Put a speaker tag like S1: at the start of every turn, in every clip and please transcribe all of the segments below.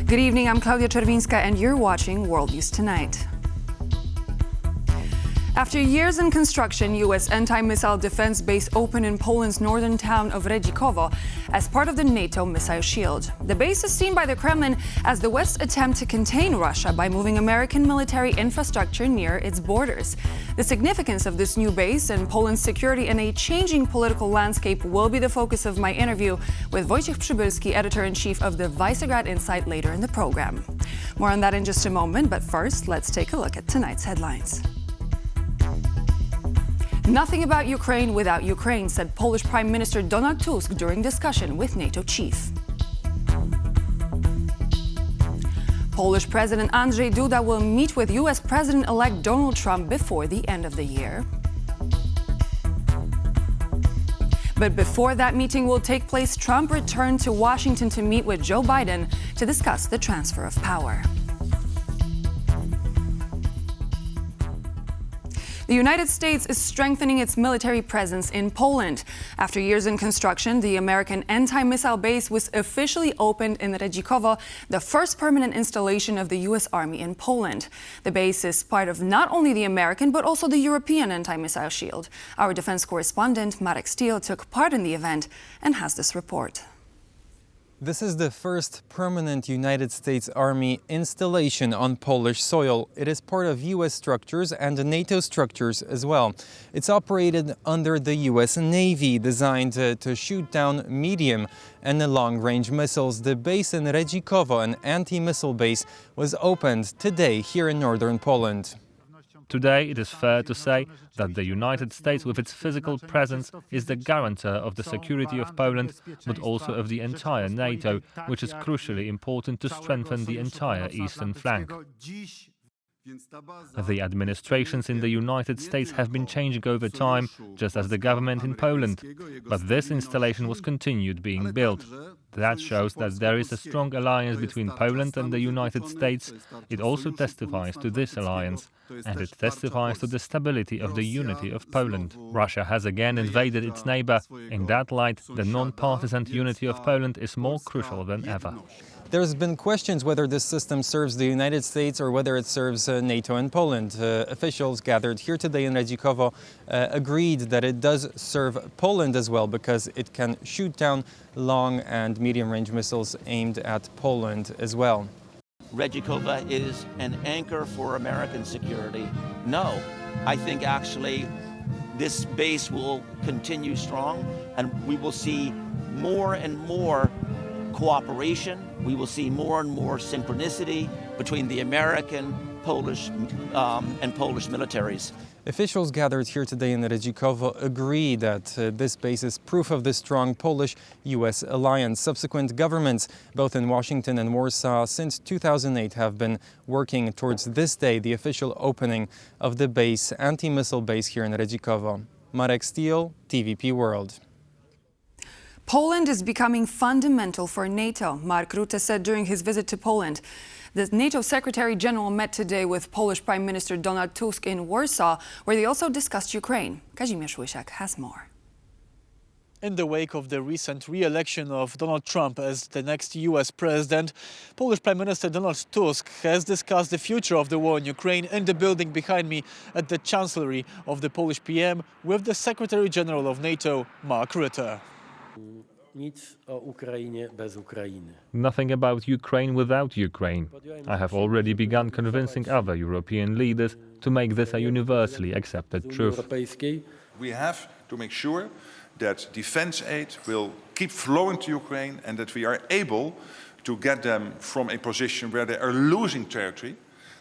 S1: Good evening, I'm Klaudia Czerwińska and you're watching World News Tonight. After years in construction, U.S. anti-missile defense base opened in Poland's northern town of Redzikowo as part of the NATO missile shield. The base is seen by the Kremlin as the West's attempt to contain Russia by moving American military infrastructure near its borders. The significance of this new base and Poland's security in a changing political landscape will be the focus of my interview with Wojciech Przybylski, editor-in-chief of the Visegrad Insight, later in the program. More on that in just a moment, but first, let's take a look at tonight's headlines. Nothing about Ukraine without Ukraine, said Polish Prime Minister Donald Tusk during discussion with NATO chief. Polish President Andrzej Duda will meet with U.S. President-elect Donald Trump before the end of the year. But before that meeting will take place, Trump returned to Washington to meet with Joe Biden to discuss the transfer of power. The United States is strengthening its military presence in Poland. After years in construction, the American anti-missile base was officially opened in Redzikowo, the first permanent installation of the U.S. Army in Poland. The base is part of not only the American, but also the European anti-missile shield. Our defense correspondent, Marek Steele, took part in the event and has this report.
S2: This is the first permanent United States Army installation on Polish soil. It is part of U.S. structures and NATO structures as well. It's operated under the U.S. Navy, designed to shoot down medium and long-range missiles. The base in Redzikowo, an anti-missile base, was opened today here in northern Poland.
S3: Today, it is fair to say that the United States, with its physical presence, is the guarantor of the security of Poland, but also of the entire NATO, which is crucially important to strengthen the entire eastern flank. The administrations in the United States have been changing over time, just as the government in Poland. But this installation was continued being built. That shows that there is a strong alliance between Poland and the United States. It also testifies to this alliance, and it testifies to the stability of the unity of Poland. Russia has again invaded its neighbor. In that light, the non-partisan unity of Poland is more crucial than ever.
S2: There's been questions whether this system serves the United States or whether it serves NATO and Poland. Officials gathered here today in Redzikowo agreed that it does serve Poland as well, because it can shoot down long and medium-range missiles aimed at Poland as well.
S4: Redzikowo is an anchor for American security. No, I think actually this base will continue strong, and we will see more and more cooperation. We will see more and more synchronicity between the American, Polish, and Polish militaries.
S2: Officials gathered here today in Redzikowo agree that this base is proof of the strong Polish-U.S. alliance. Subsequent governments, both in Washington and Warsaw, since 2008 have been working towards this day, the official opening of the base, anti-missile base here in Redzikowo. Marek Steele, TVP World.
S1: Poland is becoming fundamental for NATO, Mark Rutte said during his visit to Poland. The NATO Secretary General met today with Polish Prime Minister Donald Tusk in Warsaw, where they also discussed Ukraine. Kazimierz Łysiak has more.
S5: In the wake of the recent re-election of Donald Trump as the next U.S. president, Polish Prime Minister Donald Tusk has discussed the future of the war in Ukraine in the building behind me at the Chancellery of the Polish PM with the Secretary General of NATO, Mark Rutte.
S3: Nothing about Ukraine without Ukraine. I have already begun convincing other European leaders to make this a universally accepted truth.
S6: We have to make sure that defense aid will keep flowing to Ukraine and that we are able to get them from a position where they are losing territory,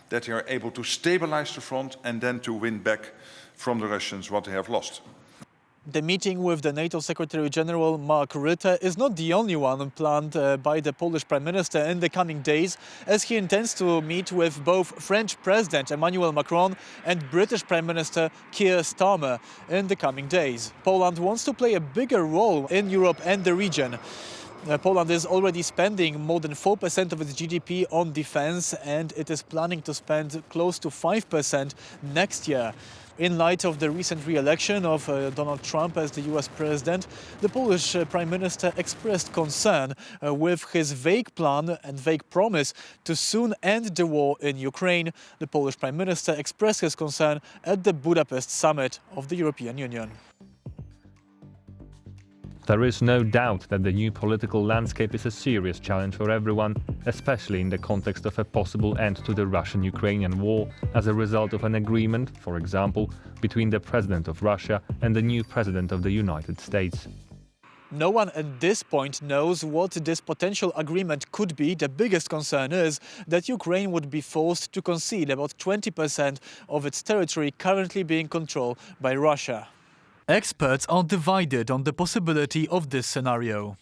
S6: that they are able to stabilize the front and then to win back from the Russians what they have lost.
S5: The meeting with the NATO Secretary General Mark Rutte is not the only one planned by the Polish Prime Minister in the coming days, as he intends to meet with both French President Emmanuel Macron and British Prime Minister Keir Starmer in the coming days. Poland wants to play a bigger role in Europe and the region. Poland is already spending more than 4% of its GDP on defense, and it is planning to spend close to 5% next year. In light of the recent re-election of Donald Trump as the US president, the Polish Prime Minister expressed concern with his vague plan and vague promise to soon end the war in Ukraine. The Polish Prime Minister expressed his concern at the Budapest summit of the European Union.
S3: There is no doubt that the new political landscape is a serious challenge for everyone, especially in the context of a possible end to the Russian-Ukrainian war as a result of an agreement, for example, between the President of Russia and the new President of the United States.
S5: No one at this point knows what this potential agreement could be. The biggest concern is that Ukraine would be forced to concede about 20% of its territory currently being controlled by Russia. Experts are divided on the possibility of this scenario.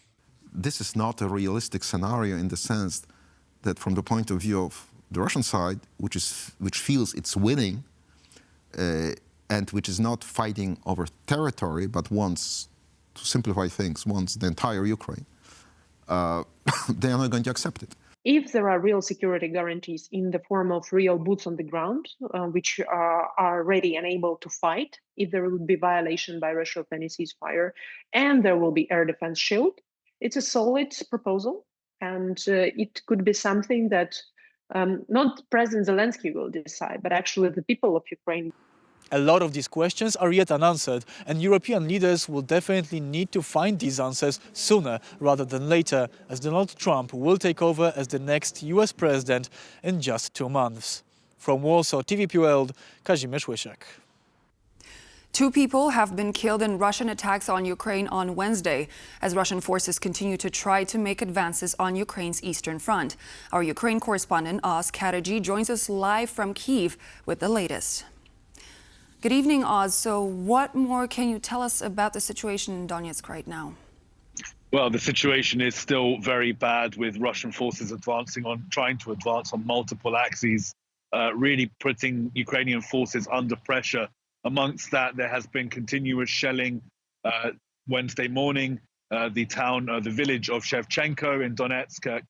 S7: This is not a realistic scenario in the sense that from the point of view of the Russian side, which feels it's winning and which is not fighting over territory, but wants, to simplify things, wants the entire Ukraine, they are not going to accept it.
S8: If there are real security guarantees in the form of real boots on the ground, which are ready and able to fight, if there would be violation by Russia of any ceasefire, and there will be air defense shield, it's a solid proposal, and it could be something that not President Zelensky will decide, but actually the people of Ukraine.
S5: A lot of these questions are yet unanswered, and European leaders will definitely need to find these answers sooner rather than later, as Donald Trump will take over as the next US president in just 2 months. From Warsaw, TVP World, Kazimierz Łysiak.
S1: 2 people have been killed in Russian attacks on Ukraine on Wednesday, as Russian forces continue to try to make advances on Ukraine's eastern front. Our Ukraine correspondent, Oz Karaji, joins us live from Kyiv with the latest. Good evening, Oz. So what more can you tell us about the situation in Donetsk right now?
S9: Well, the situation is still very bad, with Russian forces trying to advance on multiple axes, really putting Ukrainian forces under pressure. Amongst that, there has been continuous shelling. Wednesday morning, the village of Shevchenko in Donetsk,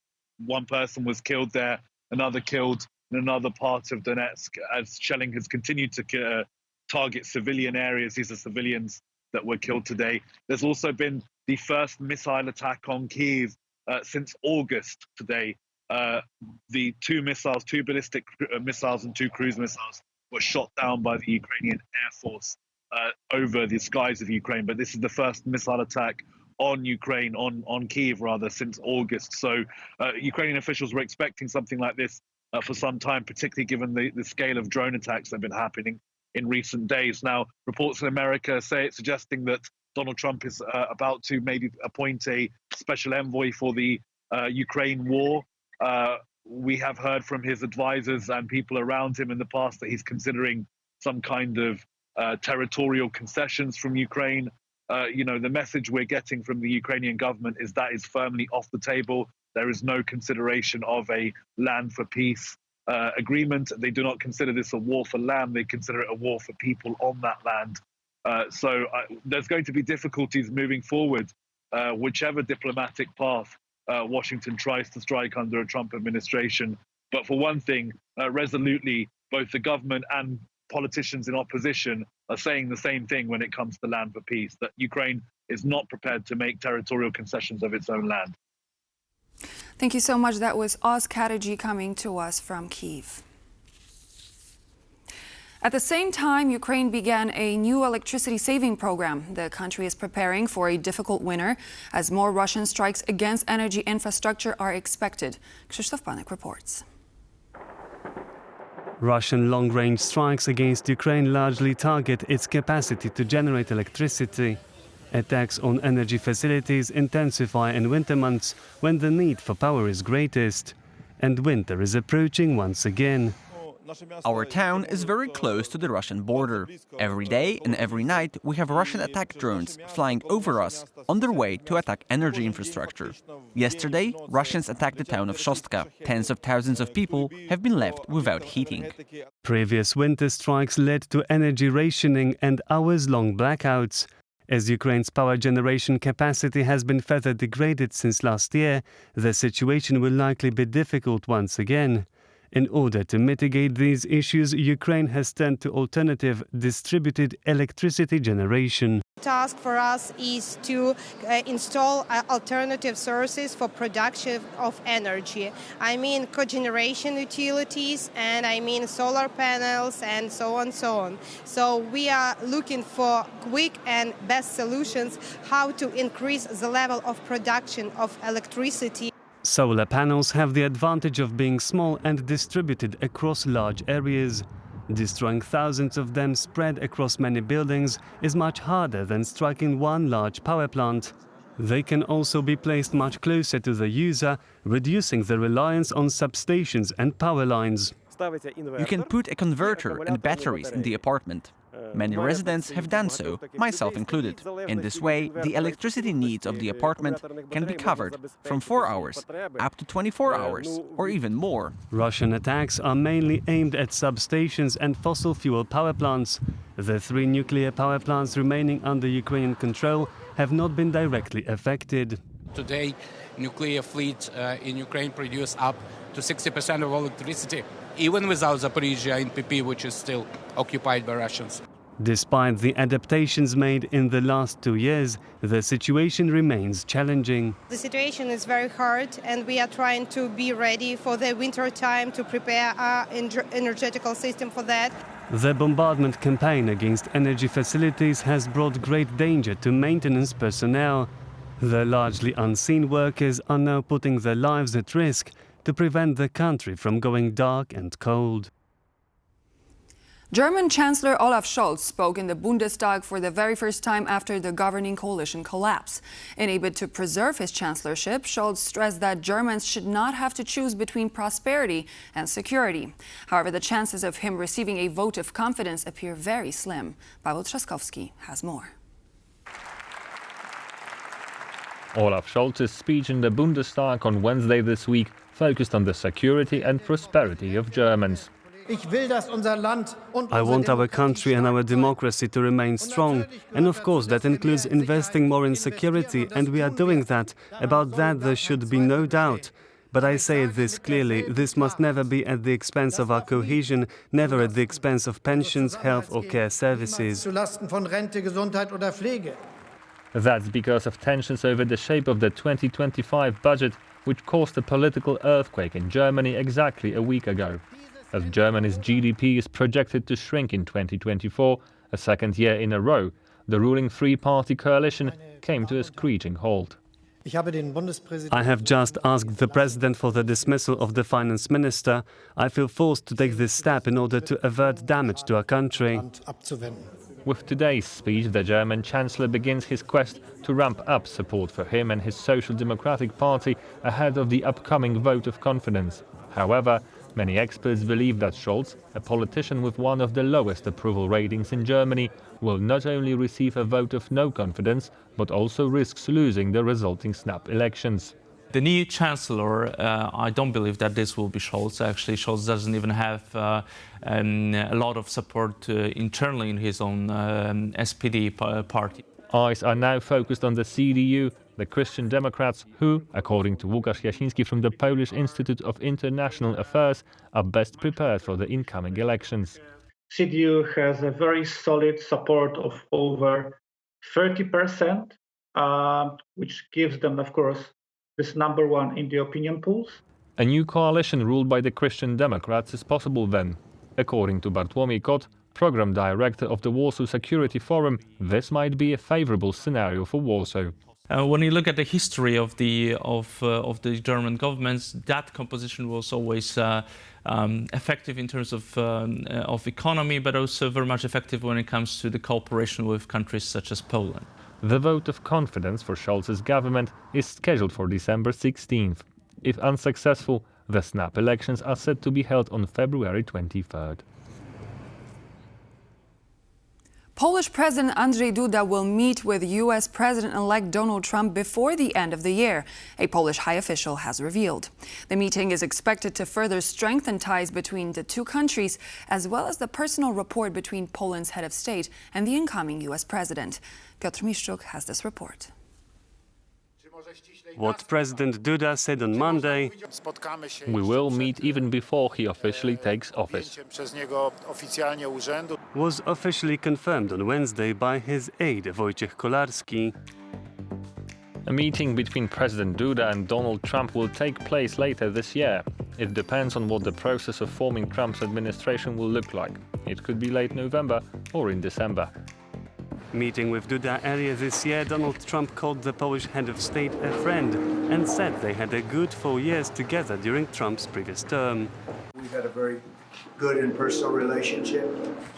S9: 1 person was killed there, another killed in another part of Donetsk, as shelling has continued to target civilian areas. These are civilians that were killed today. There's also been the first missile attack on Kyiv since August today. The 2 ballistic missiles and 2 cruise missiles were shot down by the Ukrainian Air Force over the skies of Ukraine. But this is the first missile attack on Ukraine, on Kyiv rather, since August. So Ukrainian officials were expecting something like this for some time, particularly given the scale of drone attacks that have been happening in recent days. Now, reports in America suggesting that Donald Trump is about to maybe appoint a special envoy for the Ukraine war. We have heard from his advisors and people around him in the past that he's considering some kind of territorial concessions from Ukraine. The message we're getting from the Ukrainian government is that is firmly off the table. There is no consideration of a land for peace agreement. They do not consider this a war for land. They consider it a war for people on that land. So there's going to be difficulties moving forward, whichever diplomatic path Washington tries to strike under a Trump administration. But for one thing, resolutely, both the government and politicians in opposition are saying the same thing when it comes to land for peace, that Ukraine is not prepared to make territorial concessions of its own land.
S1: Thank you so much. That was Oz Karaji coming to us from Kyiv. At the same time, Ukraine began a new electricity saving program. The country is preparing for a difficult winter as more Russian strikes against energy infrastructure are expected. Krzysztof Panek reports.
S10: Russian long-range strikes against Ukraine largely target its capacity to generate electricity. Attacks on energy facilities intensify in winter months when the need for power is greatest. And winter is approaching once again.
S11: Our town is very close to the Russian border. Every day and every night we have Russian attack drones flying over us on their way to attack energy infrastructure. Yesterday, Russians attacked the town of Shostka. Tens of thousands of people have been left without heating.
S10: Previous winter strikes led to energy rationing and hours-long blackouts. As Ukraine's power generation capacity has been further degraded since last year, the situation will likely be difficult once again. In order to mitigate these issues, Ukraine has turned to alternative distributed electricity generation.
S12: The task for us is to install alternative sources for production of energy. I mean cogeneration utilities, and I mean solar panels, and so on, so on. So we are looking for quick and best solutions how to increase the level of production of electricity.
S10: Solar panels have the advantage of being small and distributed across large areas. Destroying thousands of them spread across many buildings is much harder than striking one large power plant. They can also be placed much closer to the user, reducing the reliance on substations and power lines.
S11: You can put a converter and batteries in the apartment. Many residents have done so, myself included. In this way, the electricity needs of the apartment can be covered from 4 hours up to 24 hours, or even more.
S10: Russian attacks are mainly aimed at substations and fossil fuel power plants. The 3 nuclear power plants remaining under Ukrainian control have not been directly affected.
S13: Today, nuclear fleet in Ukraine produce up to 60% of electricity, even without Zaporizhzhia and PP, which is still occupied by Russians.
S10: Despite the adaptations made in the last 2 years, the situation remains challenging.
S12: The situation is very hard, and we are trying to be ready for the winter time to prepare our energetical system for that.
S10: The bombardment campaign against energy facilities has brought great danger to maintenance personnel. The largely unseen workers are now putting their lives at risk to prevent the country from going dark and cold.
S1: German Chancellor Olaf Scholz spoke in the Bundestag for the very first time after the governing coalition collapse. In a bid to preserve his chancellorship, Scholz stressed that Germans should not have to choose between prosperity and security. However, the chances of him receiving a vote of confidence appear very slim. Paweł Trzaskowski has more.
S3: Olaf Scholz's speech in the Bundestag on Wednesday this week focused on the security and prosperity of Germans.
S10: I want our country and our democracy to remain strong, and of course that includes investing more in security, and we are doing that. About that there should be no doubt. But I say this clearly, this must never be at the expense of our cohesion, never at the expense of pensions, health or care services.
S3: That's because of tensions over the shape of the 2025 budget, which caused a political earthquake in Germany exactly a week ago. As Germany's GDP is projected to shrink in 2024, a second year in a row, the ruling three-party coalition came to a screeching halt.
S10: I have just asked the President for the dismissal of the Finance Minister. I feel forced to take this step in order to avert damage to our country.
S3: With today's speech, the German Chancellor begins his quest to ramp up support for him and his Social Democratic Party ahead of the upcoming vote of confidence. However, many experts believe that Scholz, a politician with one of the lowest approval ratings in Germany, will not only receive a vote of no confidence, but also risks losing the resulting snap elections.
S14: The new chancellor, I don't believe that this will be Scholz. Actually, Scholz doesn't even have a lot of support internally in his own SPD party.
S3: Eyes are now focused on the CDU, the Christian Democrats, who, according to Łukasz Jasiński from the Polish Institute of International Affairs, are best prepared for the incoming elections.
S15: CDU has a very solid support of over 30%, which gives them, of course, this number one in the opinion polls.
S3: A new coalition ruled by the Christian Democrats is possible then. According to Bartłomiej Kot, program director of the Warsaw Security Forum, this might be a favorable scenario for Warsaw.
S14: When you look at the history of the German governments, that composition was always effective in terms of economy, but also very much effective when it comes to the cooperation with countries such as Poland.
S3: The vote of confidence for Scholz's government is scheduled for December 16th. If unsuccessful, the snap elections are set to be held on February 23rd.
S1: Polish President Andrzej Duda will meet with U.S. President-elect Donald Trump before the end of the year, a Polish high official has revealed. The meeting is expected to further strengthen ties between the two countries, as well as the personal rapport between Poland's head of state and the incoming U.S. president. Piotr Miszczuk has this report.
S10: What President Duda said on Monday:
S16: "We will meet even before he officially takes office,"
S10: was officially confirmed on Wednesday by his aide Wojciech Przybylski.
S16: A meeting between President Duda and Donald Trump will take place later this year. It depends on what the process of forming Trump's administration will look like. It could be late November or in December.
S10: Meeting with Duda earlier this year, Donald Trump called the Polish head of state a friend and said they had a good 4 years together during Trump's previous term.
S17: We've had a very good and personal relationship.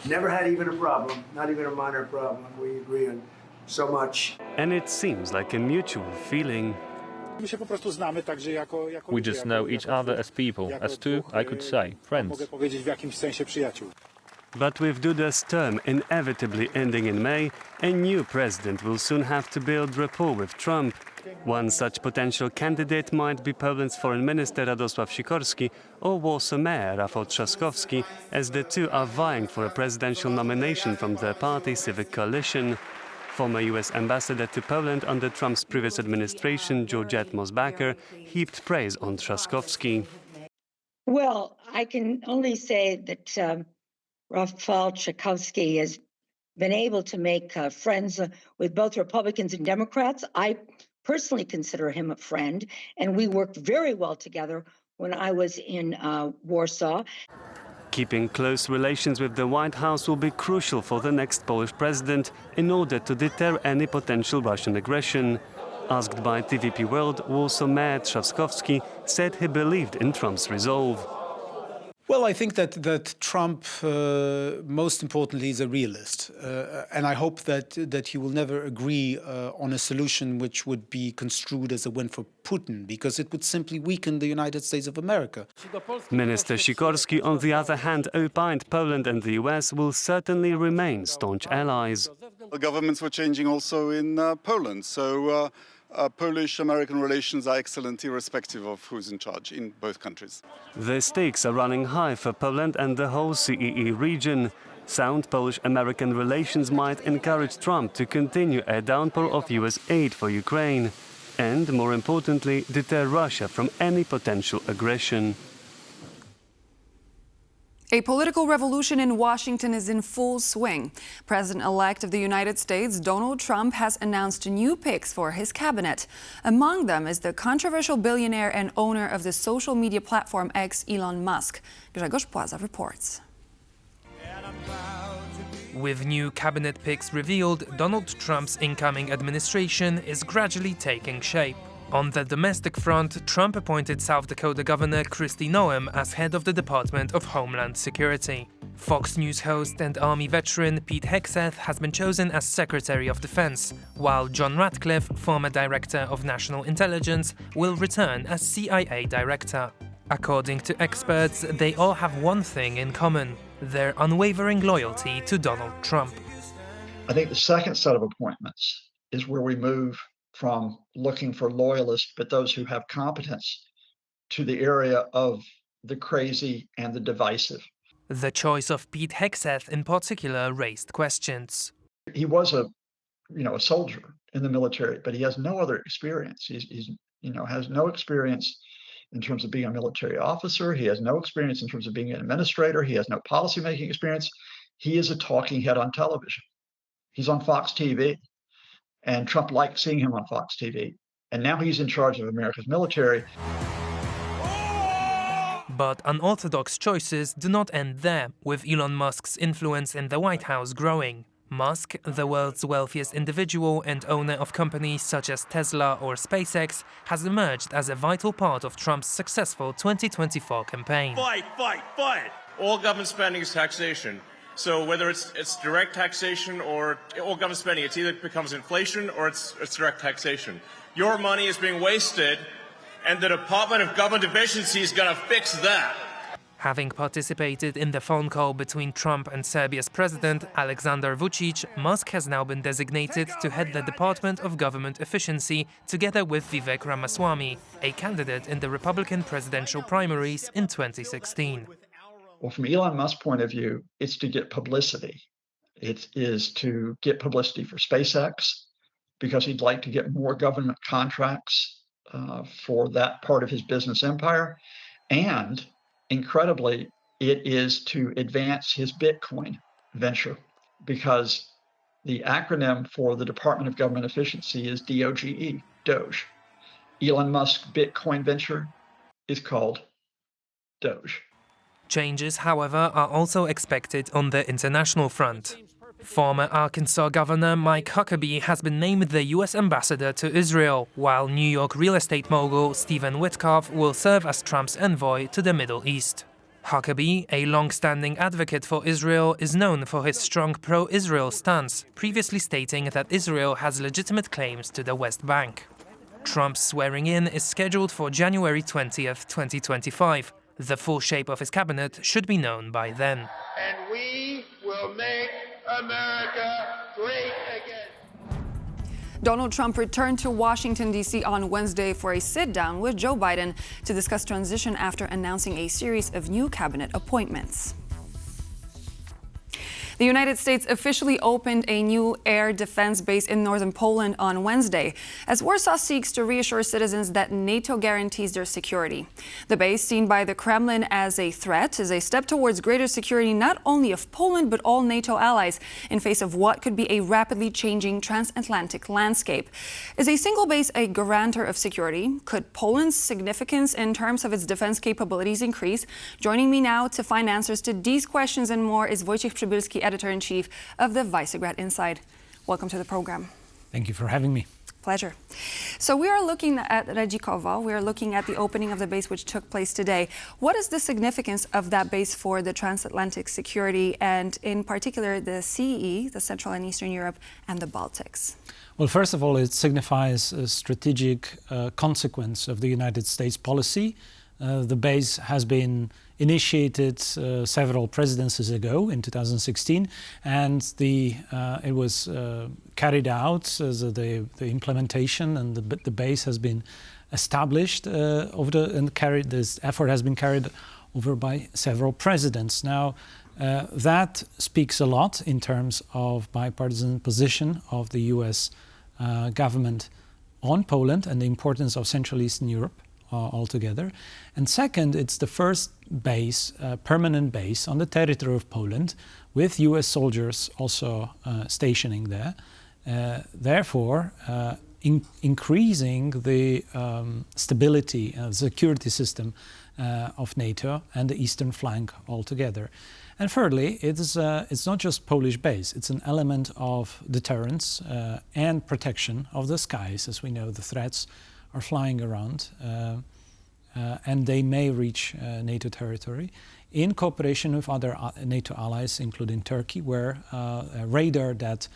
S17: Never had even a problem, not even a minor problem. We agree on so much.
S10: And it seems like a mutual feeling.
S16: We just know each other as people, as two, I could say, friends.
S10: But with Duda's term inevitably ending in May, a new president will soon have to build rapport with Trump. One such potential candidate might be Poland's Foreign Minister Radosław Sikorski or Warsaw Mayor Rafał Trzaskowski, as the two are vying for a presidential nomination from their party Civic Coalition. Former U.S. ambassador to Poland under Trump's previous administration, Georgette Mosbacher, heaped praise on Trzaskowski.
S18: Well, I can only say that Rafał Trzaskowski has been able to make friends with both Republicans and Democrats. I personally consider him a friend, and we worked very well together when I was in Warsaw.
S10: Keeping close relations with the White House will be crucial for the next Polish president in order to deter any potential Russian aggression. Asked by TVP World, Warsaw Mayor Trzaskowski said he believed in Trump's resolve.
S19: Well, I think that Trump, most importantly, is a realist. And I hope that he will never agree on a solution which would be construed as a win for Putin, because it would simply weaken the United States of America.
S10: Minister Sikorski, on the other hand, opined Poland and the US will certainly remain staunch allies.
S20: The governments were changing also in Poland, so Polish-American relations are excellent irrespective of who's in charge in both countries.
S10: The stakes are running high for Poland and the whole CEE region. Sound Polish-American relations might encourage Trump to continue a downpour of US aid for Ukraine and, more importantly, deter Russia from any potential aggression.
S1: A political revolution in Washington is in full swing. President-elect of the United States, Donald Trump, has announced new picks for his cabinet. Among them is the controversial billionaire and owner of the social media platform X, Elon Musk. Grzegorz Płaza reports.
S21: With new cabinet picks revealed, Donald Trump's incoming administration is gradually taking shape. On the domestic front, Trump appointed South Dakota Governor Kristi Noem as head of the Department of Homeland Security. Fox News host and Army veteran Pete Hegseth has been chosen as Secretary of Defense, while John Ratcliffe, former Director of National Intelligence, will return as CIA Director. According to experts, they all have one thing in common: their unwavering loyalty to Donald Trump.
S22: I think the second set of appointments is where we move from looking for loyalists, but those who have competence, to the area of the crazy and the divisive.
S21: The choice of Pete Hegseth in particular raised questions.
S22: He was a soldier in the military, but he has no other experience. He's has no experience in terms of being a military officer. He has no experience in terms of being an administrator. He has no policymaking experience. He is a talking head on television. He's on Fox TV. And Trump liked seeing him on Fox TV. And now he's in charge of America's military.
S21: But unorthodox choices do not end there, with Elon Musk's influence in the White House growing. Musk, the world's wealthiest individual and owner of companies such as Tesla or SpaceX, has emerged as a vital part of Trump's successful 2024 campaign.
S23: Fight! All government spending is taxation. So whether it's direct taxation or all government spending, it either becomes inflation or it's direct taxation. Your money is being wasted, and the Department of Government Efficiency is going to fix that.
S21: Having participated in the phone call between Trump and Serbia's president, Alexander Vučić, Musk has now been designated to head the Department of Government Efficiency, together with Vivek Ramaswamy, a candidate in the Republican presidential primaries in 2016.
S22: Well, from Elon Musk's point of view, it's to get publicity. It is to get publicity for SpaceX, because he'd like to get more government contracts for that part of his business empire. And incredibly, it is to advance his Bitcoin venture, because the acronym for the Department of Government Efficiency is DOGE, Doge. Elon Musk's Bitcoin venture is called Doge.
S21: Changes, however, are also expected on the international front. Former Arkansas Governor Mike Huckabee has been named the U.S. ambassador to Israel, while New York real estate mogul Stephen Witkoff will serve as Trump's envoy to the Middle East. Huckabee, a long-standing advocate for Israel, is known for his strong pro-Israel stance, previously stating that Israel has legitimate claims to the West Bank. Trump's swearing-in is scheduled for January 20th, 2025. The full shape of his cabinet should be known by then.
S2: And we will make America great again.
S1: Donald Trump returned to Washington, D.C. on Wednesday for a sit-down with Joe Biden to discuss transition after announcing a series of new cabinet appointments. The United States officially opened a new air defense base in northern Poland on Wednesday, as Warsaw seeks to reassure citizens that NATO guarantees their security. The base, seen by the Kremlin as a threat, is a step towards greater security not only of Poland but all NATO allies in face of what could be a rapidly changing transatlantic landscape. Is a single base a guarantor of security? Could Poland's significance in terms of its defense capabilities increase? Joining me now to find answers to these questions and more is Wojciech Przybylski, editor-in-chief of the Visegrad Insight. Welcome to the program.
S4: Thank you for having me.
S1: Pleasure. So we are looking at Redzikowo. We are looking at the opening of the base, which took place today. What is the significance of that base for the transatlantic security, and in particular the CEE, the Central and Eastern Europe, and the Baltics?
S4: Well, first of all, it signifies a strategic consequence of the United States policy. The base has been initiated several presidencies ago in 2016, and it was carried out. The implementation and the base has been established this effort has been carried over by several presidents. Now, that speaks a lot in terms of bipartisan position of the U.S. Government on Poland and the importance of Central Eastern Europe altogether. And second, it's the first base, permanent base on the territory of Poland, with U.S. soldiers also stationing there. Therefore, increasing the stability of the security system of NATO and the eastern flank altogether. And thirdly, it's not just Polish base, it's an element of deterrence and protection of the skies. As we know, the threats are flying around and they may reach NATO territory in cooperation with other NATO allies, including Turkey, where a radar that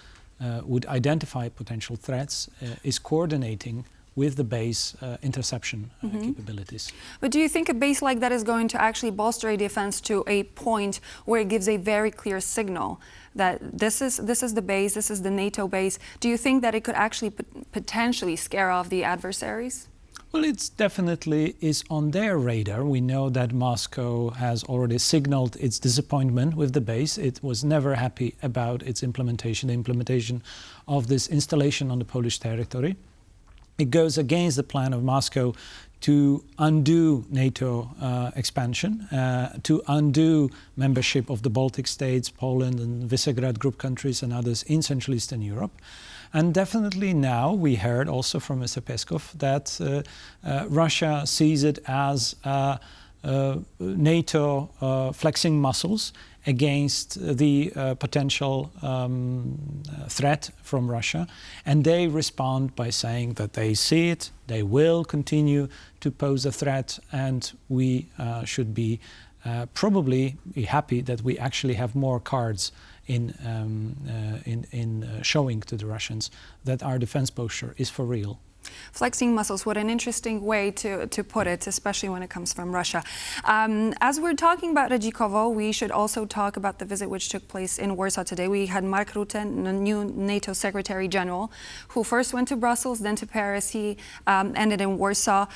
S4: would identify potential threats is coordinating with the base interception capabilities.
S1: But do you think a base like that is going to actually bolster a defense to a point where it gives a very clear signal that this is the base, this is the NATO base? Do you think that it could actually potentially scare off the adversaries?
S4: Well, it definitely is on their radar. We know that Moscow has already signaled its disappointment with the base. It was never happy about its implementation, the implementation of this installation on the Polish territory. It goes against the plan of Moscow to undo NATO expansion, to undo membership of the Baltic states, Poland and Visegrad Group countries and others in Central Eastern Europe. And definitely now we heard also from Mr. Peskov that Russia sees it as NATO flexing muscles against the potential threat from Russia. And they respond by saying that they see it, they will continue to pose a threat, and we should be probably be happy that we actually have more cards in showing to the Russians that our defense posture is for real.
S1: Flexing muscles, what an interesting way to put it, especially when it comes from Russia. As we're talking about Redzikowo, we should also talk about the visit which took place in Warsaw today. We had Mark Rutte, the new NATO Secretary General, who first went to Brussels, then to Paris. He ended in Warsaw.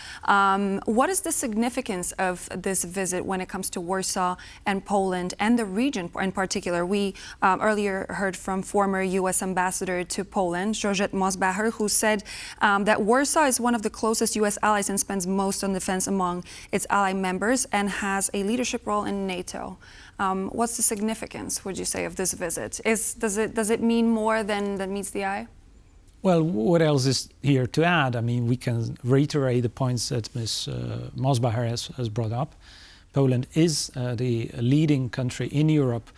S1: What is the significance of this visit when it comes to Warsaw and Poland and the region in particular? We earlier heard from former U.S. Ambassador to Poland, Georgette Mosbacher, who said that Warsaw is one of the closest U.S. allies and spends most on defense among its ally members and has a leadership role in NATO. What's the significance, would you say, of this visit? Does it mean more than meets the eye?
S4: Well, what else is here to add? I mean, we can reiterate the points that Ms. Mosbacher has brought up. Poland is the leading country in Europe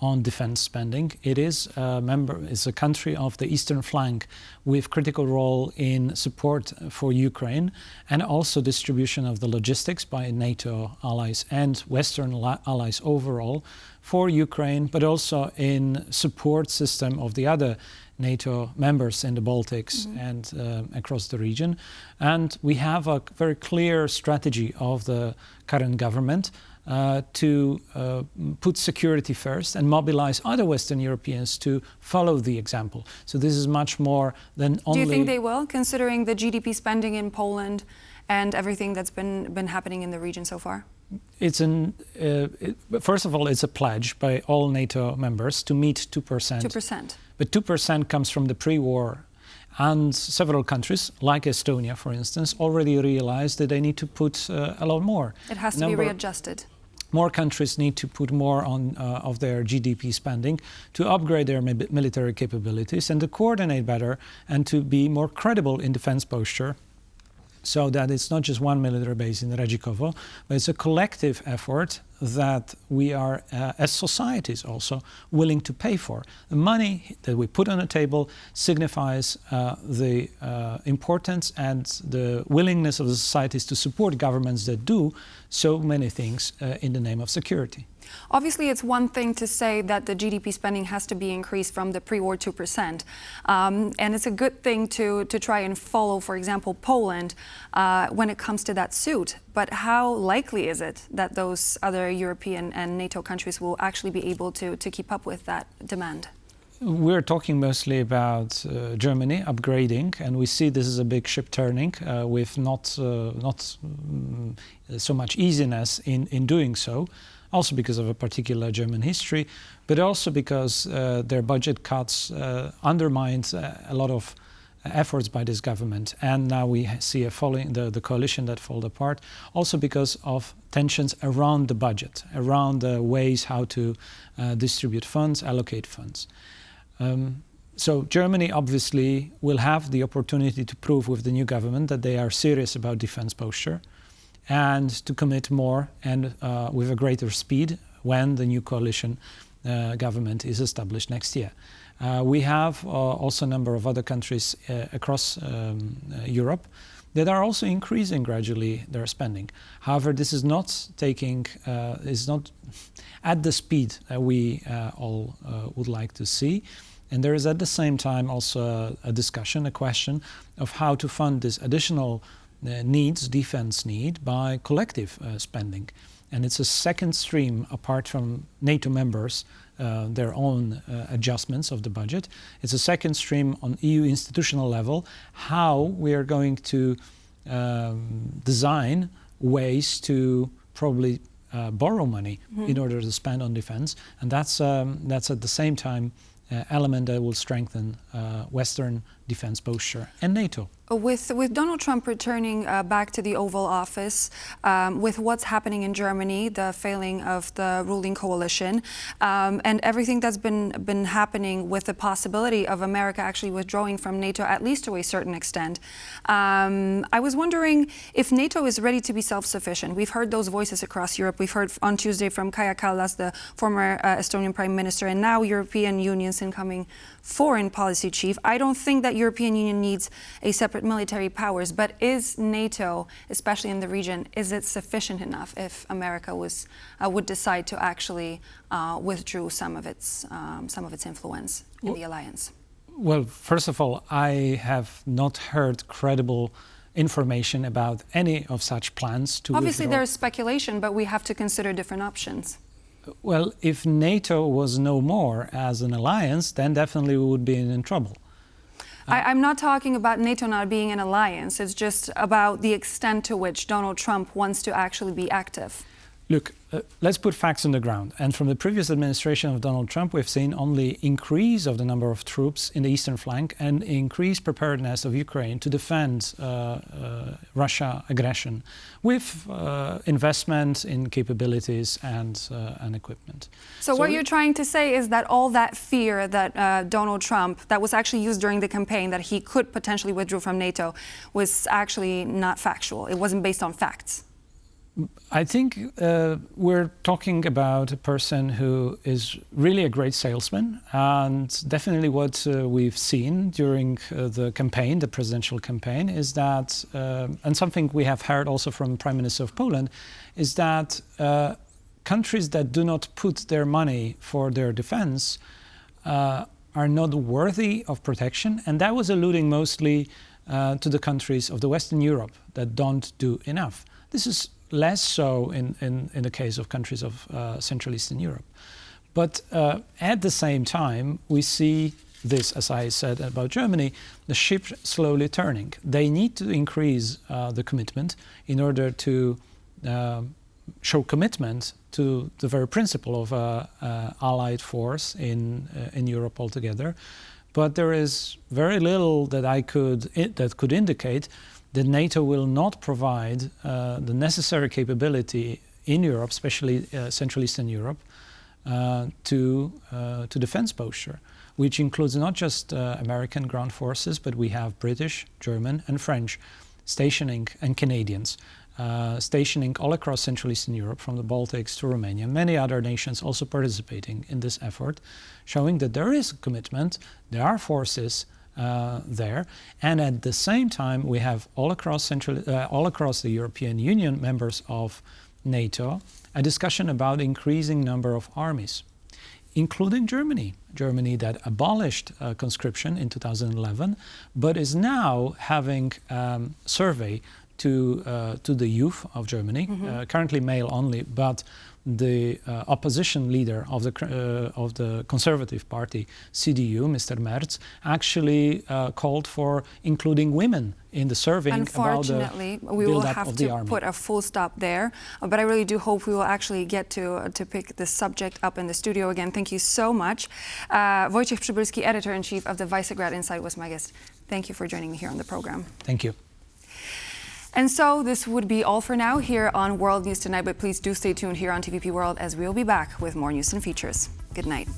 S4: on defense spending. It is a country of the eastern flank with critical role in support for Ukraine and also distribution of the logistics by NATO allies and Western allies overall for Ukraine, but also in support system of the other NATO members in the Baltics and across the region. And we have a very clear strategy of the current government to put security first and mobilize other Western Europeans to follow the example. So this is much more than only...
S1: Do you think they will, considering the GDP spending in Poland and everything that's been happening in the region so far?
S4: First of all, it's a pledge by all NATO members to meet 2%.
S1: 2%.
S4: But 2% comes from the pre-war. And several countries, like Estonia, for instance, already realized that they need to put a lot more.
S1: It has to be readjusted.
S4: More countries need to put more on of their GDP spending to upgrade their military capabilities and to coordinate better and to be more credible in defense posture. So that it's not just one military base in Redzikowo, but it's a collective effort that we are, as societies also, willing to pay for. The money that we put on the table signifies the importance and the willingness of the societies to support governments that do so many things in the name of security.
S1: Obviously, it's one thing to say that the GDP spending has to be increased from the pre-war 2%. And it's a good thing to try and follow, for example, Poland when it comes to that suit. But how likely is it that those other European and NATO countries will actually be able to keep up with that demand?
S4: We're talking mostly about Germany upgrading, and we see this is a big ship turning with not so much easiness in doing so. Also because of a particular German history, but also because their budget cuts undermined a lot of efforts by this government. And now we see the coalition that fall apart, also because of tensions around the budget, around the ways how to distribute funds, allocate funds. So Germany obviously will have the opportunity to prove with the new government that they are serious about defense posture, and to commit more and with a greater speed when the new coalition government is established next year. We have also a number of other countries across Europe that are also increasing gradually their spending. However, this is not is not at the speed that we all would like to see. And there is at the same time also a discussion, a question of how to fund this additional defense need by collective spending. And it's a second stream apart from NATO members, their own adjustments of the budget. It's a second stream on EU institutional level, how we are going to design ways to probably borrow money in order to spend on defense. And that's at the same time element that will strengthen Western defense posture and NATO.
S1: With Donald Trump returning back to the Oval Office, with what's happening in Germany, the failing of the ruling coalition, and everything that's been happening with the possibility of America actually withdrawing from NATO, at least to a certain extent, I was wondering if NATO is ready to be self-sufficient. We've heard those voices across Europe. We've heard on Tuesday from Kaja Kallas, the former Estonian Prime Minister, and now European Union's incoming foreign policy chief. I don't think that European Union needs a separate military powers, but is NATO, especially in the region, is it sufficient enough if America would decide to actually withdraw some of its influence in the alliance?
S4: Well, first of all, I have not heard credible information about any of such plans to
S1: Obviously,
S4: withdraw.
S1: there's speculation, but we have to consider different options.
S4: Well, if NATO was no more as an alliance, then definitely we would be in trouble.
S1: I'm not talking about NATO not being an alliance. It's just about the extent to which Donald Trump wants to actually be active.
S4: Look, let's put facts on the ground. And from the previous administration of Donald Trump, we've seen only increase of the number of troops in the eastern flank and increased preparedness of Ukraine to defend Russia aggression with investment in capabilities and equipment.
S1: So what you're trying to say is that all that fear that Donald Trump, that was actually used during the campaign, that he could potentially withdraw from NATO, was actually not factual. It wasn't based on facts.
S4: I think we're talking about a person who is really a great salesman, and definitely what we've seen during the campaign, the presidential campaign, is that, and something we have heard also from Prime Minister of Poland, is that countries that do not put their money for their defense are not worthy of protection, and that was alluding mostly to the countries of the Western Europe that don't do enough. This is less so in the case of countries of Central Eastern Europe. But at the same time, we see this, as I said about Germany, the ship slowly turning. They need to increase the commitment in order to show commitment to the very principle of allied force in Europe altogether. But there is very little that could indicate that NATO will not provide the necessary capability in Europe, especially Central Eastern Europe, to defense posture, which includes not just American ground forces, but we have British, German, and French stationing, and Canadians stationing all across Central Eastern Europe, from the Baltics to Romania. Many other nations also participating in this effort, showing that there is a commitment, there are forces there, and at the same time we have all across the European Union members of NATO a discussion about increasing number of armies, including Germany that abolished conscription in 2011, but is now having survey to the youth of Germany, currently male only, but the opposition leader of the Conservative Party, CDU, Mr. Merz, actually called for including women in the surveying.
S1: Unfortunately,
S4: about the
S1: we will
S4: build-up
S1: have
S4: of the
S1: to
S4: army.
S1: put a full stop there. But I really do hope we will actually get to pick this subject up in the studio again. Thank you so much. Wojciech Przybylski, Editor-in-Chief of the Visegrad Insight, was my guest. Thank you for joining me here on the program.
S4: Thank you.
S1: And so this would be all for now here on World News Tonight, but please do stay tuned here on TVP World, as we'll be back with more news and features. Good night.